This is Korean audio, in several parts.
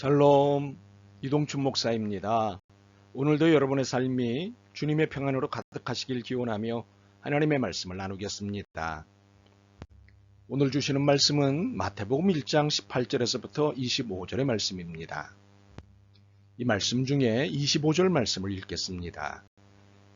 샬롬, 이동춘 목사입니다. 오늘도 여러분의 삶이 주님의 평안으로 가득하시길 기원하며 하나님의 말씀을 나누겠습니다. 오늘 주시는 말씀은 마태복음 1장 18절에서부터 25절의 말씀입니다. 이 말씀 중에 25절 말씀을 읽겠습니다.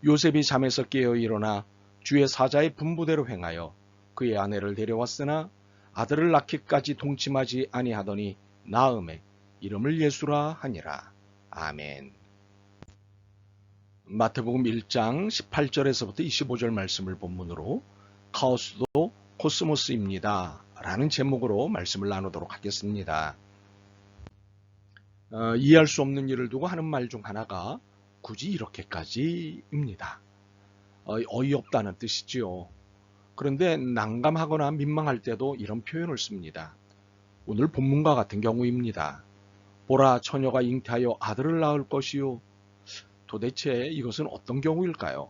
요셉이 잠에서 깨어 일어나 주의 사자의 분부대로 행하여 그의 아내를 데려왔으나 아들을 낳기까지 동침하지 아니하더니 나음에 이름을 예수라 하니라. 아멘. 마태복음 1장 18절에서부터 25절 말씀을 본문으로 카오스도 코스모스입니다 라는 제목으로 말씀을 나누도록 하겠습니다. 이해할 수 없는 일을 두고 하는 말 중 하나가 굳이 이렇게까지입니다. 어이없다는 뜻이지요. 그런데 난감하거나 민망할 때도 이런 표현을 씁니다. 오늘 본문과 같은 경우입니다. 보라, 처녀가 잉태하여 아들을 낳을 것이요. 도대체 이것은 어떤 경우일까요?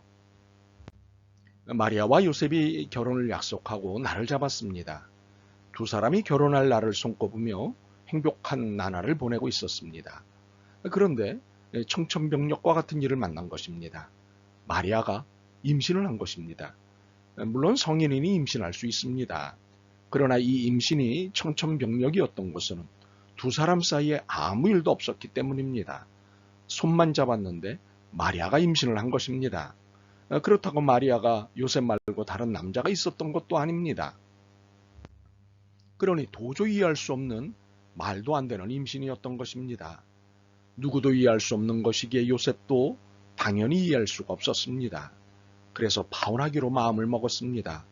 마리아와 요셉이 결혼을 약속하고 날을 잡았습니다. 두 사람이 결혼할 날을 손꼽으며 행복한 나날을 보내고 있었습니다. 그런데 청천벽력과 같은 일을 만난 것입니다. 마리아가 임신을 한 것입니다. 물론 성인인이 임신할 수 있습니다. 그러나 이 임신이 청천벽력이었던 것은 두 사람 사이에 아무 일도 없었기 때문입니다. 손만 잡았는데 마리아가 임신을 한 것입니다. 그렇다고 마리아가 요셉 말고 다른 남자가 있었던 것도 아닙니다. 그러니 도저히 이해할 수 없는 말도 안 되는 임신이었던 것입니다. 누구도 이해할 수 없는 것이기에 요셉도 당연히 이해할 수가 없었습니다. 그래서 파혼하기로 마음을 먹었습니다.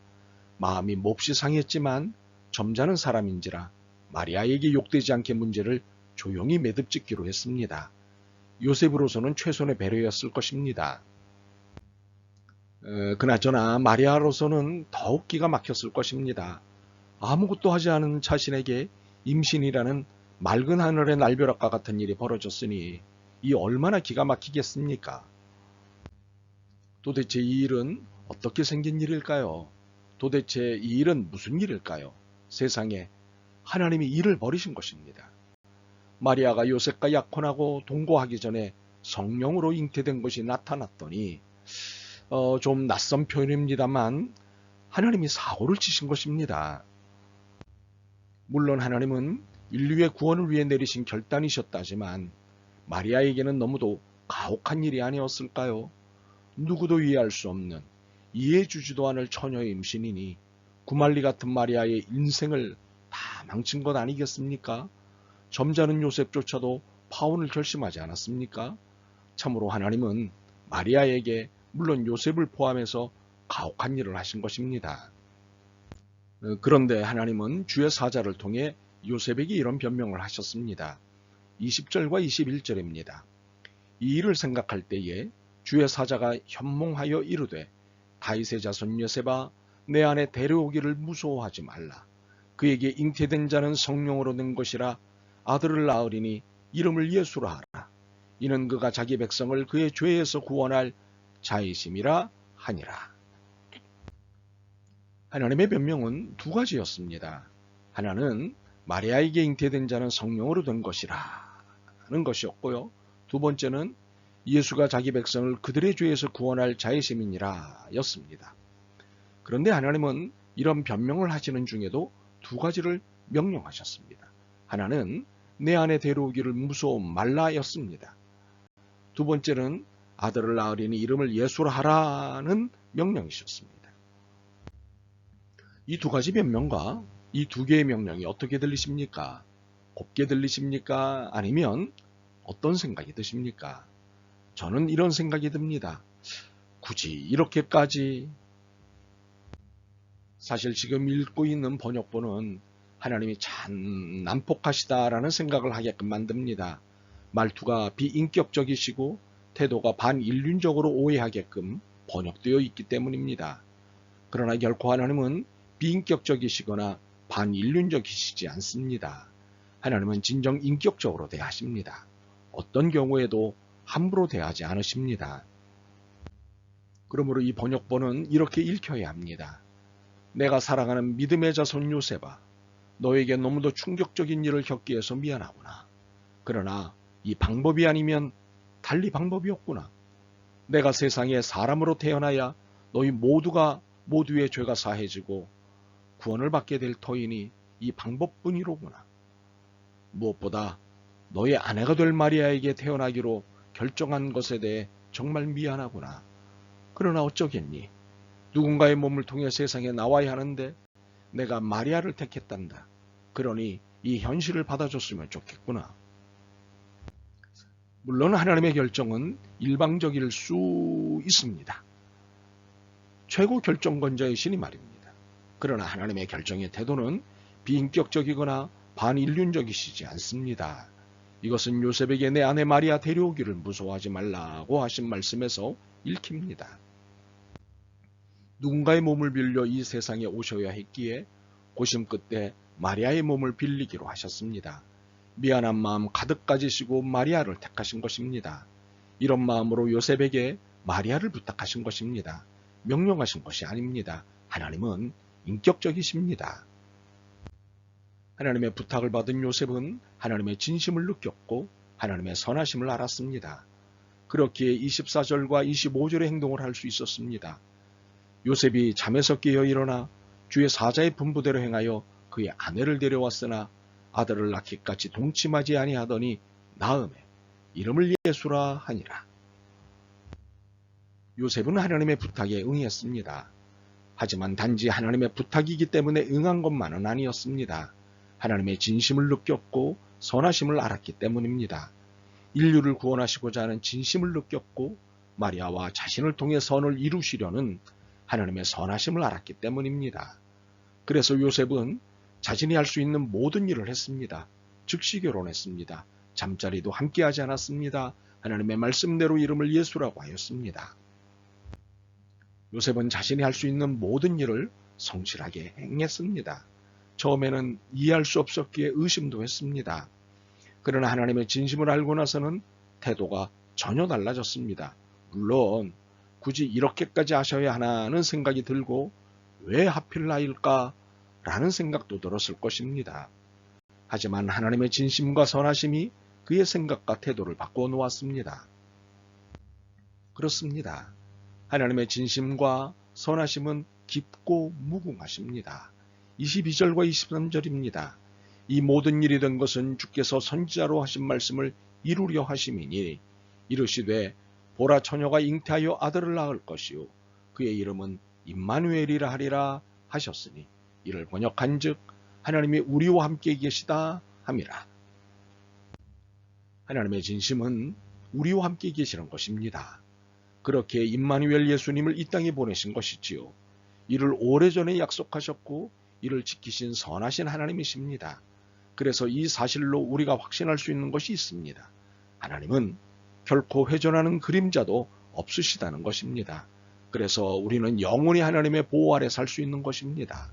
마음이 몹시 상했지만 점잖은 사람인지라 마리아에게 욕되지 않게 문제를 조용히 매듭짓기로 했습니다. 요셉으로서는 최선의 배려였을 것입니다. 그나저나 마리아로서는 더욱 기가 막혔을 것입니다. 아무것도 하지 않은 자신에게 임신이라는 맑은 하늘의 날벼락과 같은 일이 벌어졌으니 이 얼마나 기가 막히겠습니까? 도대체 이 일은 어떻게 생긴 일일까요? 도대체 이 일은 무슨 일일까요? 세상에 하나님이 일을 벌이신 것입니다. 마리아가 요셉과 약혼하고 동거하기 전에 성령으로 잉태된 것이 나타났더니 좀 낯선 표현입니다만 하나님이 사고를 치신 것입니다. 물론 하나님은 인류의 구원을 위해 내리신 결단이셨다지만 마리아에게는 너무도 가혹한 일이 아니었을까요? 누구도 이해할 수 없는 이해해주지도 않을 처녀의 임신이니 구말리 같은 마리아의 인생을 다 망친 것 아니겠습니까? 점잖은 요셉조차도 파혼을 결심하지 않았습니까? 참으로 하나님은 마리아에게 물론 요셉을 포함해서 가혹한 일을 하신 것입니다. 그런데 하나님은 주의 사자를 통해 요셉에게 이런 변명을 하셨습니다. 20절과 21절입니다. 이 일을 생각할 때에 주의 사자가 현몽하여 이르되 다윗의 자손 요셉아 내 안에 데려오기를 무서워하지 말라. 그에게 잉태된 자는 성령으로 된 것이라 아들을 낳으리니 이름을 예수라 하라. 이는 그가 자기 백성을 그의 죄에서 구원할 자이심이라 하니라. 하나님의 변명은 두 가지였습니다. 하나는 마리아에게 잉태된 자는 성령으로 된 것이라는 것이었고요. 두 번째는 예수가 자기 백성을 그들의 죄에서 구원할 자이심이니라 였습니다. 그런데 하나님은 이런 변명을 하시는 중에도 두 가지를 명령하셨습니다. 하나는 내 안에 데려오기를 무서워 말라 였습니다. 두 번째는 아들을 낳으리니 이름을 예수라 하라는 명령이셨습니다. 이 두 가지 변명과 이 두 개의 명령이 어떻게 들리십니까? 곱게 들리십니까? 아니면 어떤 생각이 드십니까? 저는 이런 생각이 듭니다. 굳이 이렇게까지. 사실 지금 읽고 있는 번역본은 하나님이 참 난폭하시다라는 생각을 하게끔 만듭니다. 말투가 비인격적이시고 태도가 반인륜적으로 오해하게끔 번역되어 있기 때문입니다. 그러나 결코 하나님은 비인격적이시거나 반인륜적이시지 않습니다. 하나님은 진정 인격적으로 대하십니다. 어떤 경우에도 함부로 대하지 않으십니다. 그러므로 이 번역본은 이렇게 읽혀야 합니다. 내가 사랑하는 믿음의 자손 요셉아, 너에게 너무도 충격적인 일을 겪게 해서 미안하구나. 그러나 이 방법이 아니면 달리 방법이 없구나. 내가 세상에 사람으로 태어나야 너희 모두의 죄가 사해지고 구원을 받게 될 터이니 이 방법뿐이로구나. 무엇보다 너의 아내가 될 마리아에게 태어나기로 결정한 것에 대해 정말 미안하구나. 그러나 어쩌겠니? 누군가의 몸을 통해 세상에 나와야 하는데 내가 마리아를 택했단다. 그러니 이 현실을 받아줬으면 좋겠구나. 물론 하나님의 결정은 일방적일 수 있습니다. 최고 결정권자이시니 말입니다. 그러나 하나님의 결정의 태도는 비인격적이거나 반인륜적이시지 않습니다. 이것은 요셉에게 내 아내 마리아 데려오기를 무서워하지 말라고 하신 말씀에서 읽힙니다. 누군가의 몸을 빌려 이 세상에 오셔야 했기에 고심 끝에 마리아의 몸을 빌리기로 하셨습니다. 미안한 마음 가득 가지시고 마리아를 택하신 것입니다. 이런 마음으로 요셉에게 마리아를 부탁하신 것입니다. 명령하신 것이 아닙니다. 하나님은 인격적이십니다. 하나님의 부탁을 받은 요셉은 하나님의 진심을 느꼈고 하나님의 선하심을 알았습니다. 그렇기에 24절과 25절의 행동을 할 수 있었습니다. 요셉이 잠에서 깨어 일어나 주의 사자의 분부대로 행하여 그의 아내를 데려왔으나 아들을 낳기까지 동침하지 아니하더니 나음에 이름을 예수라 하니라. 요셉은 하나님의 부탁에 응했습니다. 하지만 단지 하나님의 부탁이기 때문에 응한 것만은 아니었습니다. 하나님의 진심을 느꼈고 선하심을 알았기 때문입니다. 인류를 구원하시고자 하는 진심을 느꼈고 마리아와 자신을 통해 선을 이루시려는 하나님의 선하심을 알았기 때문입니다. 그래서 요셉은 자신이 할 수 있는 모든 일을 했습니다. 즉시 결혼했습니다. 잠자리도 함께 하지 않았습니다. 하나님의 말씀대로 이름을 예수라고 하였습니다. 요셉은 자신이 할 수 있는 모든 일을 성실하게 행했습니다. 처음에는 이해할 수 없었기에 의심도 했습니다. 그러나 하나님의 진심을 알고 나서는 태도가 전혀 달라졌습니다. 물론 굳이 이렇게까지 하셔야 하나는 생각이 들고 왜 하필 나일까? 라는 생각도 들었을 것입니다. 하지만 하나님의 진심과 선하심이 그의 생각과 태도를 바꾸어 놓았습니다. 그렇습니다. 하나님의 진심과 선하심은 깊고 무궁하십니다. 22절과 23절입니다. 이 모든 일이 된 것은 주께서 선지자로 하신 말씀을 이루려 하심이니 이르시되 보라 처녀가 잉태하여 아들을 낳을 것이요 그의 이름은 임마누엘이라 하리라 하셨으니 이를 번역한즉 하나님이 우리와 함께 계시다 함이라. 하나님의 진심은 우리와 함께 계시는 것입니다. 그렇게 임마누엘 예수님을 이 땅에 보내신 것이지요. 이를 오래전에 약속하셨고 이를 지키신 선하신 하나님이십니다. 그래서 이 사실로 우리가 확신할 수 있는 것이 있습니다. 하나님은 결코 회전하는 그림자도 없으시다는 것입니다. 그래서 우리는 영원히 하나님의 보호 아래 살 수 있는 것입니다.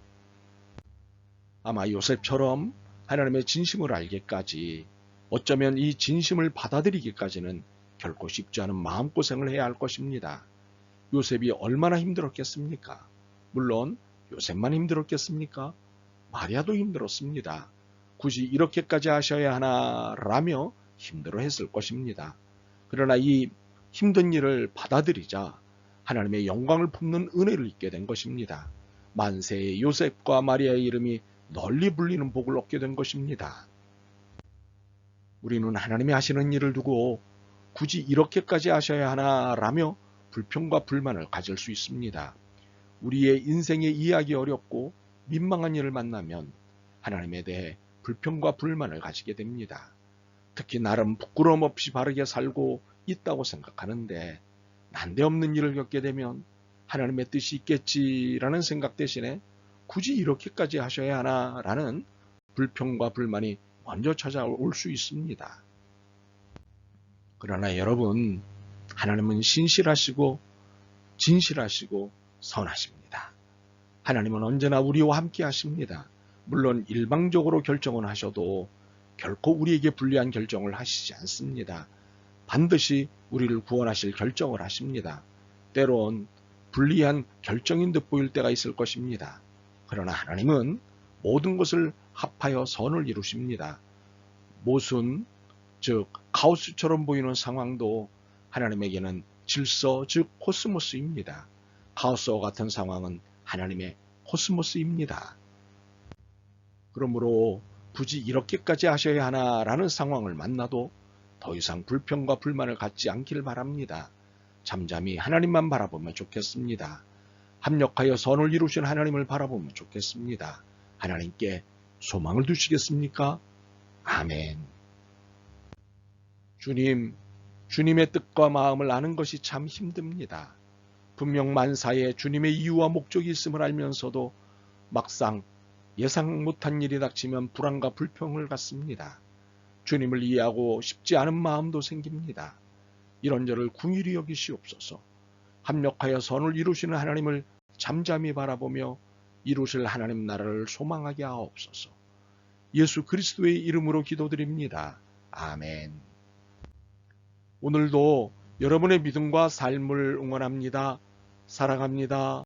아마 요셉처럼 하나님의 진심을 알기까지 어쩌면 이 진심을 받아들이기까지는 결코 쉽지 않은 마음고생을 해야 할 것입니다. 요셉이 얼마나 힘들었겠습니까? 물론 요셉만 힘들었겠습니까? 마리아도 힘들었습니다. 굳이 이렇게까지 하셔야 하나라며 힘들어했을 것입니다. 그러나 이 힘든 일을 받아들이자 하나님의 영광을 품는 은혜를 입게 된 것입니다. 만세의 요셉과 마리아의 이름이 널리 불리는 복을 얻게 된 것입니다. 우리는 하나님이 하시는 일을 두고 굳이 이렇게까지 하셔야 하나라며 불평과 불만을 가질 수 있습니다. 우리의 인생의 이해하기 어렵고 민망한 일을 만나면 하나님에 대해 불평과 불만을 가지게 됩니다. 특히 나름 부끄러움 없이 바르게 살고 있다고 생각하는데 난데없는 일을 겪게 되면 하나님의 뜻이 있겠지라는 생각 대신에 굳이 이렇게까지 하셔야 하나라는 불평과 불만이 먼저 찾아올 수 있습니다. 그러나 여러분, 하나님은 신실하시고 진실하시고 선하십니다. 하나님은 언제나 우리와 함께 하십니다. 물론 일방적으로 결정을 하셔도 결코 우리에게 불리한 결정을 하시지 않습니다. 반드시 우리를 구원하실 결정을 하십니다. 때론 불리한 결정인 듯 보일 때가 있을 것입니다. 그러나 하나님은 모든 것을 합하여 선을 이루십니다. 모순, 즉 카오스처럼 보이는 상황도 하나님에게는 질서, 즉 코스모스입니다. 카오스와 같은 상황은 하나님의 코스모스입니다. 그러므로 굳이 이렇게까지 하셔야 하나라는 상황을 만나도 더 이상 불평과 불만을 갖지 않길 바랍니다. 잠잠히 하나님만 바라보면 좋겠습니다. 합력하여 선을 이루신 하나님을 바라보면 좋겠습니다. 하나님께 소망을 두시겠습니까? 아멘. 주님, 주님의 뜻과 마음을 아는 것이 참 힘듭니다. 분명 만사에 주님의 이유와 목적이 있음을 알면서도 막상 예상 못한 일이 닥치면 불안과 불평을 갖습니다. 주님을 이해하고 싶지 않은 마음도 생깁니다. 이런 저를 긍휼히 여기시옵소서. 합력하여 선을 이루시는 하나님을 잠잠히 바라보며 이루실 하나님 나라를 소망하게 하옵소서. 예수 그리스도의 이름으로 기도드립니다. 아멘. 오늘도 여러분의 믿음과 삶을 응원합니다. 사랑합니다.